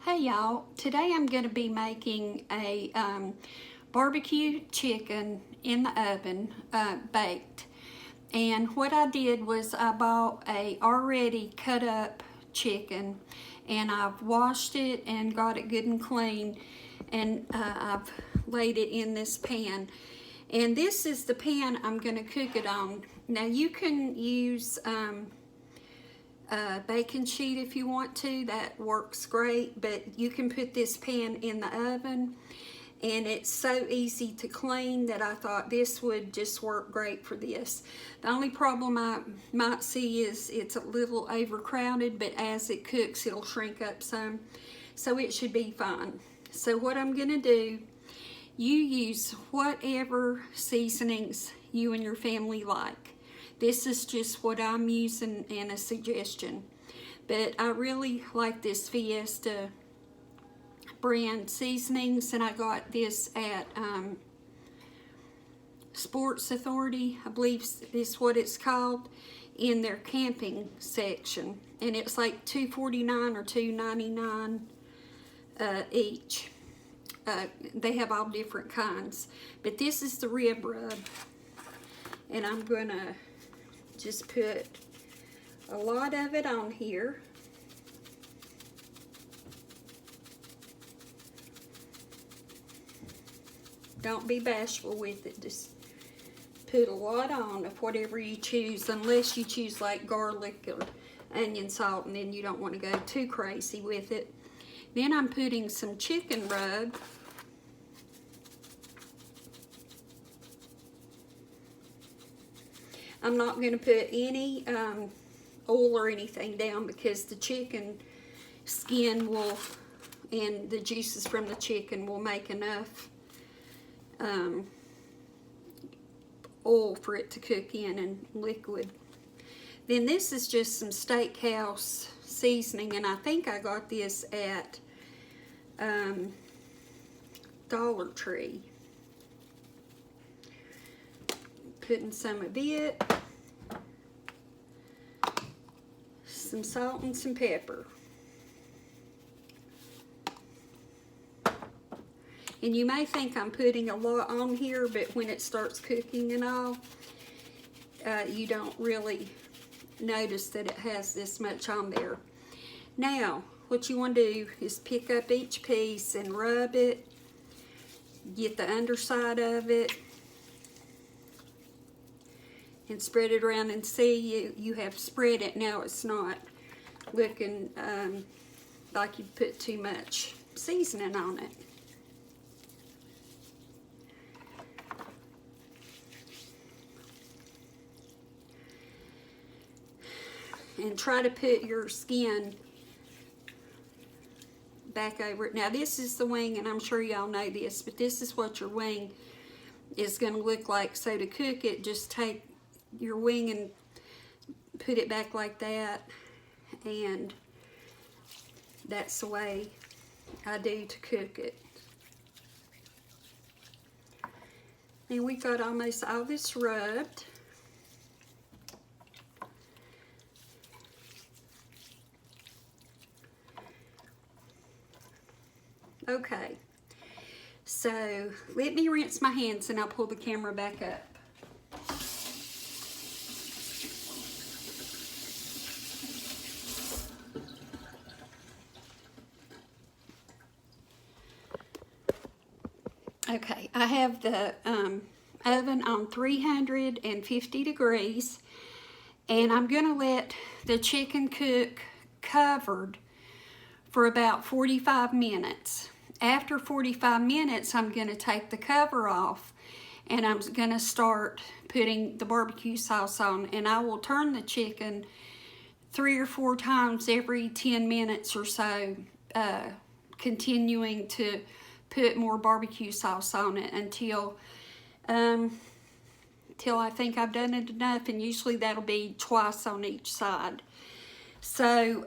Hey y'all, today I'm going to be making a barbecue chicken in the oven, baked. And what I did was I bought a already cut up chicken, and I've washed it and got it good and clean, and I've laid it in this pan. And this is the pan I'm going to cook it on. Now you can use baking sheet if you want to, that works great, but you can put this pan in the oven, and it's so easy to clean that I thought this would just work great for this. The only problem I might see is it's a little overcrowded, but as it cooks it'll shrink up some, so it should be fine. So what I'm gonna do, you use whatever seasonings you and your family like. This is just what I'm using and a suggestion. But I really like this Fiesta brand seasonings, and I got this at Sports Authority, I believe is what it's called, in their camping section. And it's like $2.49 or $2.99 each. They have all different kinds. But this is the rib rub. And I'm gonna just put a lot of it on here. Don't be bashful with it, just put a lot on of whatever you choose, unless you choose like garlic or onion salt, and then you don't want to go too crazy with it. Then I'm putting some chicken rub. I'm not going to put any oil or anything down, because the chicken skin will, and the juices from the chicken will make enough oil for it to cook in, and liquid. Then this is just some steakhouse seasoning, and I think I got this at Dollar Tree. Putting some of it, some salt and some pepper. And you may think I'm putting a lot on here, but when it starts cooking and all, you don't really notice that it has this much on there. Now, what you want to do is pick up each piece and rub it, get the underside of it, and spread it around, and see you have spread it. Now it's not looking like you put too much seasoning on it. And try to put your skin back over it. Now this is the wing, and I'm sure y'all know this, but this is what your wing is going to look like. So to cook it, just take your wing and put it back like that, and that's the way I do to cook it. And we got almost all this rubbed. Okay, so let me rinse my hands and I'll pull the camera back up. Okay, I have the oven on 350 degrees, and I'm going to let the chicken cook covered for about 45 minutes. After 45 minutes, I'm going to take the cover off, and I'm going to start putting the barbecue sauce on, and I will turn the chicken 3 or 4 times every 10 minutes or so, continuing to put more barbecue sauce on it until I think I've done it enough, and usually that'll be twice on each side. So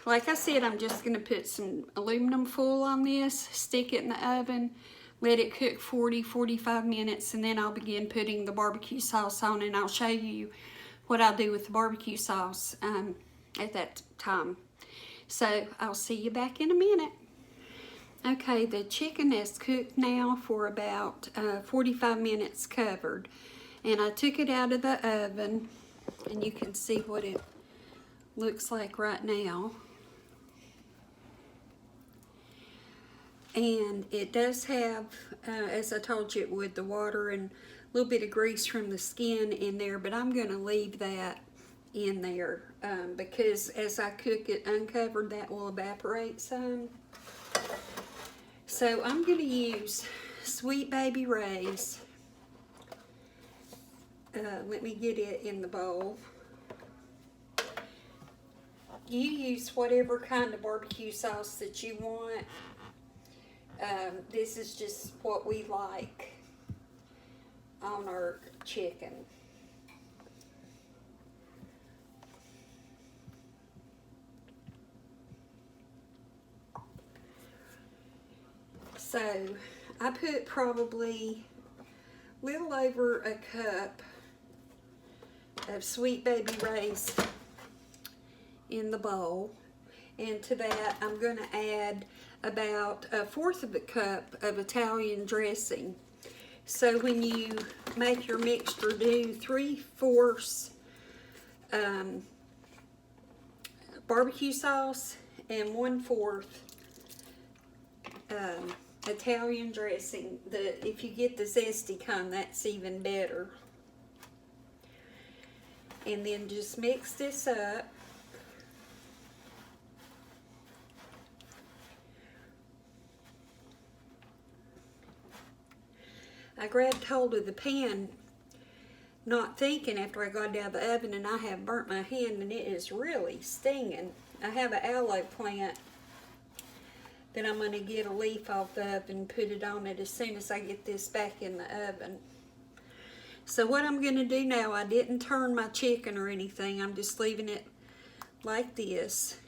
like I said, I'm just going to put some aluminum foil on this, stick it in the oven, let it cook 40-45 minutes, and then I'll begin putting the barbecue sauce on, and I'll show you what I'll do with the barbecue sauce at that time. So I'll see you back in a minute. Okay, the chicken is cooked now for about 45 minutes covered. And I took it out of the oven, and you can see what it looks like right now. And it does have, as I told you it would, the water and a little bit of grease from the skin in there, but I'm going to leave that in there because as I cook it uncovered, that will evaporate some. So I'm going to use Sweet Baby Ray's. Let me get it in the bowl. You use whatever kind of barbecue sauce that you want. This is just what we like on our chicken. So I put probably a little over a cup of Sweet Baby Ray's in the bowl, and to that I'm going to add about 1/4 of a cup of Italian dressing. So when you make your mixture, do 3/4 barbecue sauce and 1/4 Italian dressing. If you get the zesty kind, that's even better. And then just mix this up. I grabbed hold of the pan, not thinking, after I got it out of the oven, and I have burnt my hand, and it is really stinging. I have an aloe plant that I'm going to get a leaf off the oven and put it on it as soon as I get this back in the oven. So what I'm going to do now, I didn't turn my chicken or anything. I'm just leaving it like this.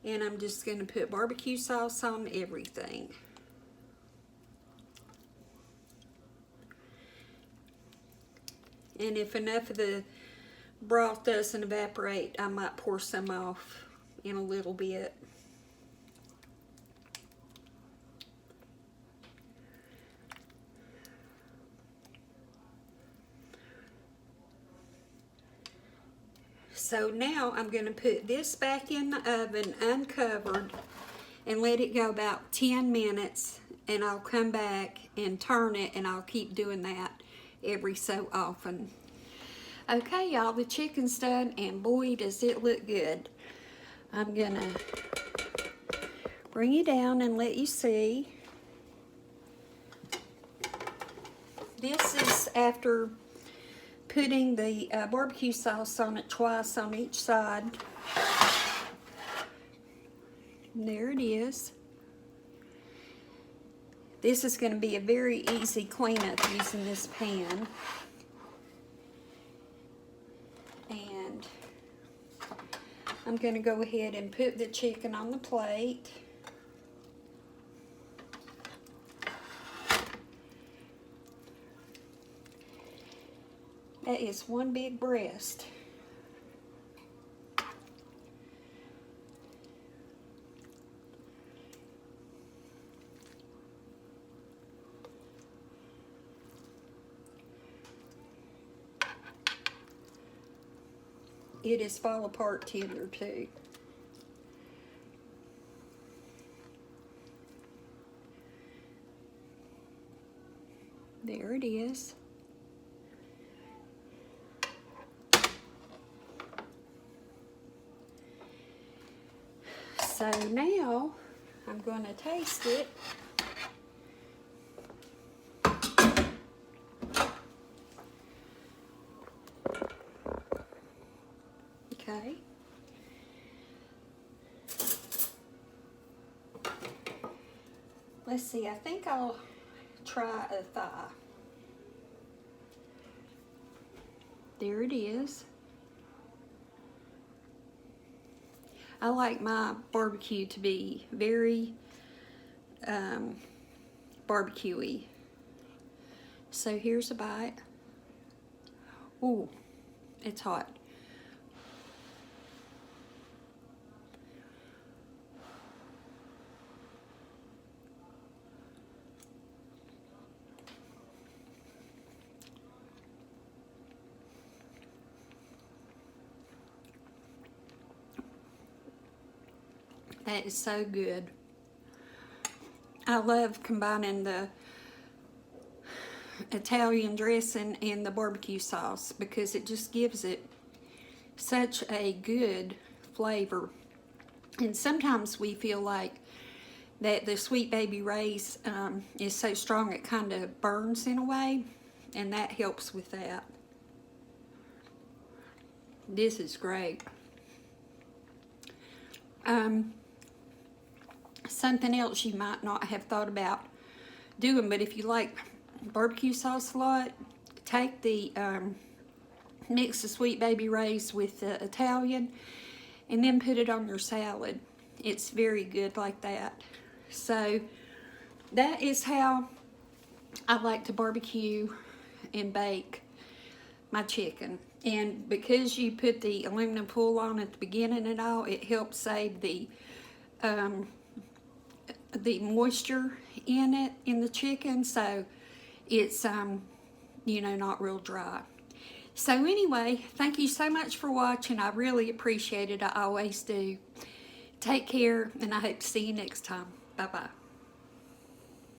And I'm just going to put barbecue sauce on everything. And if enough of the broth doesn't evaporate, I might pour some off in a little bit. So now I'm going to put this back in the oven uncovered and let it go about 10 minutes, and I'll come back and turn it, and I'll keep doing that every so often. Okay, y'all, the chicken's done, and boy, does it look good. I'm going to bring it down and let you see. This is after putting the barbecue sauce on it twice on each side. And there it is. This is going to be a very easy cleanup using this pan. And I'm going to go ahead and put the chicken on the plate. That is one big breast. It is fall apart tender too. There it is. So now I'm going to taste it. Okay. Let's see, I think I'll try a thigh. There it is. I like my barbecue to be very barbecue-y. So here's a bite. Ooh, it's hot. That is so good. I love combining the Italian dressing and the barbecue sauce because it just gives it such a good flavor. And sometimes we feel like that the Sweet Baby Ray's is so strong it kind of burns in a way, and that helps with that. This is great. Something else you might not have thought about doing, but if you like barbecue sauce a lot, take the mix the Sweet Baby Ray's with the Italian and then put it on your salad. It's very good like that. So that is how I like to barbecue and bake my chicken. And because you put the aluminum foil on at the beginning and all, it helps save the moisture in it, in the chicken, so it's you know, not real dry. So anyway, thank you so much for watching. I really appreciate it. I always do. Take care, and I hope to see you next time. Bye-bye.